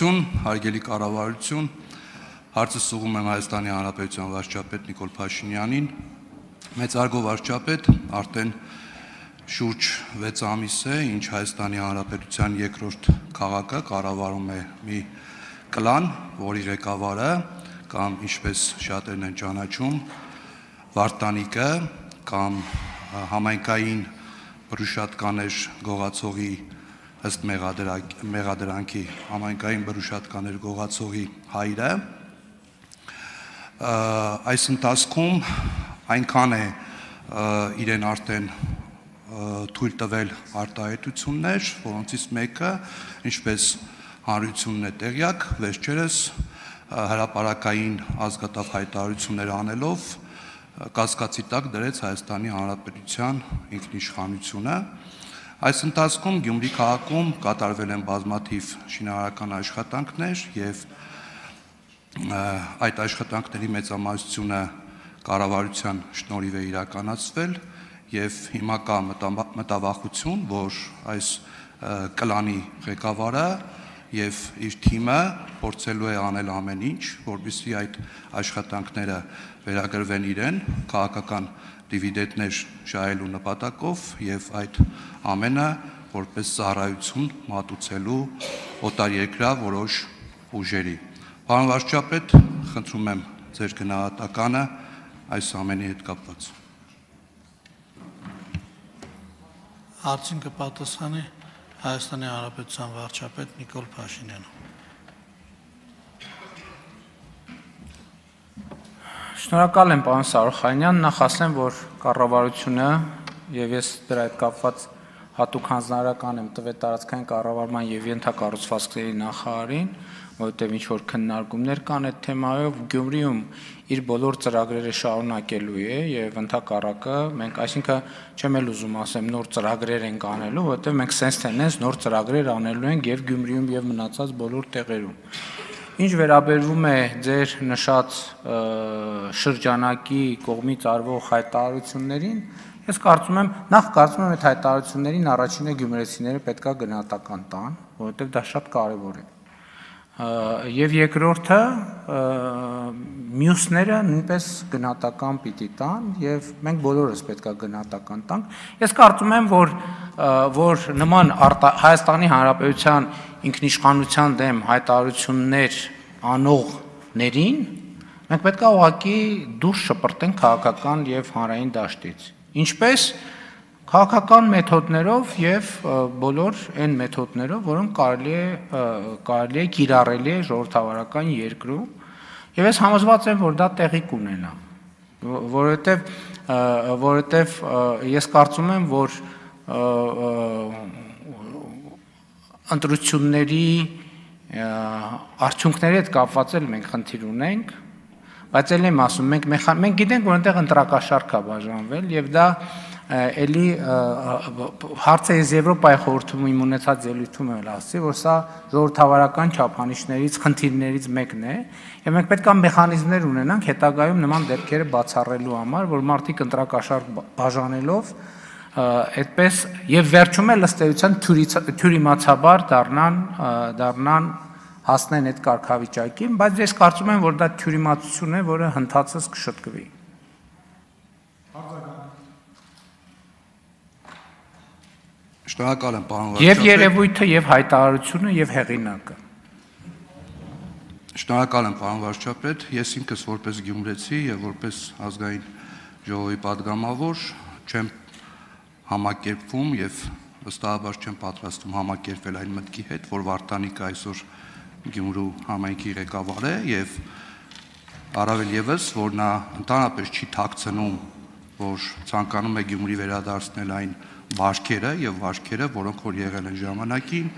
Շնորհակալություն, հարգելի կառավարություն, հարցս ուղղում եմ Հայաստանի Հանրապետության վարչապետ Նիկոլ Փաշինյանին, մեծարգո վարչապետ, արդեն շուրջ 6 ամիս է, ինչ Հայաստանի Հանրապետության երկրորդ քաղաքը կառավարում է մի կլան, որի ղեկավարը կամ ինչպես շատերն են ճանաչում, Վարդանիկը կամ համայնքային բռնուշատկաներ գողացողի ըստ մեղադրանքի համայնքային բռնուշատկաներ գողացողի հայրը, այս ընթացքում այնքան է իրեն արդեն թույլ տվել արտահայտություններ, որոնցից մեկը, ինչպես հանրությունն է տեղյակ, վերջերս հրապարակային ազգատափ հայտարարություններ անելով կասկածի տակ դրեց Հայաստանի Հանրապետության ինքնիշխանությունը։ Այս ընթացքում Գյումրի քաղաքում կատարվել են բազմաթիվ շինարարական աշխատանքներ եւ այդ աշխատանքների մեծամասնությունը կառավարության շնորհիվ է իրականացվել եւ հիմա կա մտավախություն, որ այս կլանի ղեկավարը եւ իր թիմը փորձելու է անել ամեն ինչ, որպեսզի այդ աշխատանքները վերագրվեն իրեն քաղաքական դիվիդենտներ շահելու նպատակով եւ այդ ամենը որպես ծառայություն մատուցելու օտարերկրյա որոշ ուժերի։ Պարոն վարչապետ, խնդրում եմ ձեր գնահատականը այս ամենի հետ կապված։ Հարցին կպատասխանի Հայաստանի Հանրապետության վարչապետ Նիկոլ Փաշինյանը։ Շնորհակալ եմ, պարոն Սարոխյանյան, նախ ասեմ, որ կառավարությունը եւ ես դրա հետ կապված հատուկ հանձնարարական եմ տվել տարածքային կառավարման եւ ենթակառուցվածքների նախարարին, որովհետեւ ինչ որ քննարկումներ կան այդ թեմայով, Գյումրիում իր բոլոր ծրագրերը շարունակելու է եւ ընդհակառակը մենք, այսինքն չեմ էլ ուզում ասեմ նոր ծրագրեր ենք անելու, որովհետեւ մենք sense tendenz նոր ծրագրեր անելու ենք եւ Գյումրիում եւ մնացած բոլոր տեղերում։ Ինչ վերաբերվում է ձեր նշած շրջանակի կողմից արվող հայտարարություններին, ես կարծում եմ, նախ կարծում եմ այդ հայտարարություններին առաջինը գյումրեցիները պետք է գնահատական տան, որովհետև դա շատ կարևոր է։ Եվ երկրորդը մյուսները նույնպես գնահատական պիտի տան եւ մենք բոլորս պետք է գնահատական տանք։ Ես կարծում եմ, որ նման Հայաստանի Հանրապետության ինքնիշխանության դեմ հայտարարություններ անողներին մենք պետք է ուղղակի դուրս շպրտենք քաղաքական եւ հանրային դաշտից։ Ինչպես քաղաքական մեթոդներով եւ բոլոր այն մեթոդներով, որոնք կարելի է կիրառելի է ժողովրդավարական երկրում, եւ ես համոզված եմ, որ դա տեղի կունենա, որովհետեւ ես կարծում եմ, որ ընտրությունների արդյունքների հետ կապված էլ մենք խնդիր ունենք, բայց էլ եմ ասում, մենք գիտենք, որ այնտեղ ընտրակաշառք է բաժանվել եւ դա էլի հարցը ես Եվրոպայի խորհրդում իմ ունեցած ելույթում եմ ասացի, որ սա ժողովրդավարական չափանիշներից, խնդիրներից մեկն է, եւ մենք պետք է մեխանիզմներ ունենանք հետագայում նման դեպքերը բացառելու համար, որ մարդիկ ընտրակաշառք բաժանելով այդպես եւ վերջում էլ ըստ էության թյուրիմացաբար դառնան հասնեն այդ կարգավիճակին, բայց ես կարծում եմ, որ դա թյուրիմացություն է, որը հնդածս կշտկվի։ Շնորհակալ եմ, պարոն վարչապետ։ Եվ երևույթը, եւ հայտարարությունը, եւ հեղինակը։ Շնորհակալ եմ, պարոն վարչապետ։ Ես ինքս որպես գյումրեցի եւ որպես ազգային ժողովի падգամավոր չեմ համակերպվում եւ վստահաբար չեմ պատրաստվում համակերպվել այն մտքի հետ, որ Վարդանիկը այսօր Գյումրու համայնքի ղեկավար է եւ առավել եւս, որ նա ընդհանրապես չի թաքցնում, որ ցանկանում է Գյումրի վերադարձնել այն վարքերը եւ վարքերը, որոնք որ եղել են ժամանակին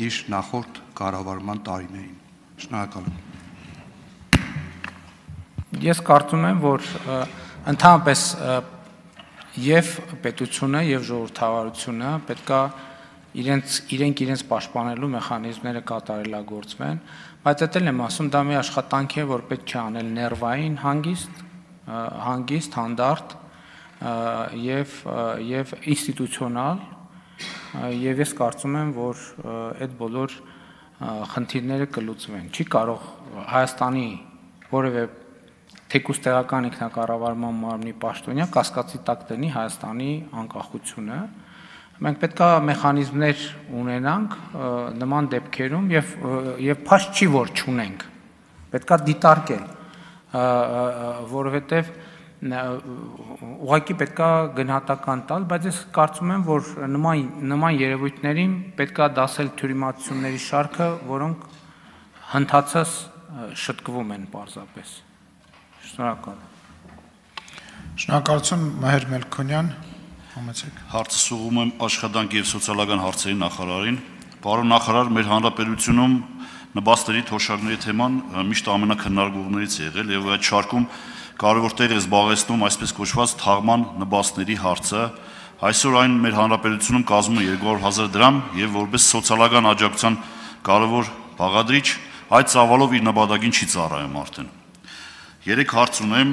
իր նախորդ կառավարման տարիներին։ Շնորհակալ եմ։ Ես կարծում եմ, որ ընդհանրապես եւ պետությունը եւ ժողովրդավարությունը պետքա իրենք պաշտպանելու մեխանիզմները կատարելագործվեն, բայց դա էլ եմ ասում, դա մի աշխատանք է, որ պետք չէ անել ներվային հանգիստ, հանդարտ եւ ինստիտուցիոնալ, եւ ես կարծում եմ, որ այդ բոլոր խնդիրները կլուծվեն։ Չի կարող Հայաստանի որևէ թեկուզ տեղական ինքնակառավարման մարմնի պաշտոնյա կասկածի տակ դնի Հայաստանի անկախությունը։ Մենք պետք է մեխանիզմներ ունենանք նման դեպքերում եւ փաստ չի որ չունենք։ Պետք է դիտարկել, որովհետեւ ուղղակի պետք է գնահատական տալ, բայց ես կարծում եմ, որ նման երևույթներին պետք է դասել թյուրիմացությունների շարքը, որոնք հնդածս շտկվում են պարզապես։ Շնորհակալ։ Շնորհակալություն Մհեր Մելքոնյան, համեցեք։ Հարցը սուղում եմ աշխատանք եւ սոցիալական հարցերի նախարարին։ Պարոն նախարար, մեր հանրապետությունում նպաստերի թոշակների թեման միշտ ամենաքննարկողներից է եղել եւ այդ շարքում կարևոր տեղ է զբաղեցնում այսպես կոչված թաղման նպաստների հարցը։ Այսօր այն մեր հանրապետությունում կազմում է 200,000 դրամ եւ որպես սոցիալական աջակցության կարևոր բաղադրիչ այդ ծավալով իր նպատակին չի ծառայում արդեն։ Երեք հարց ունեմ,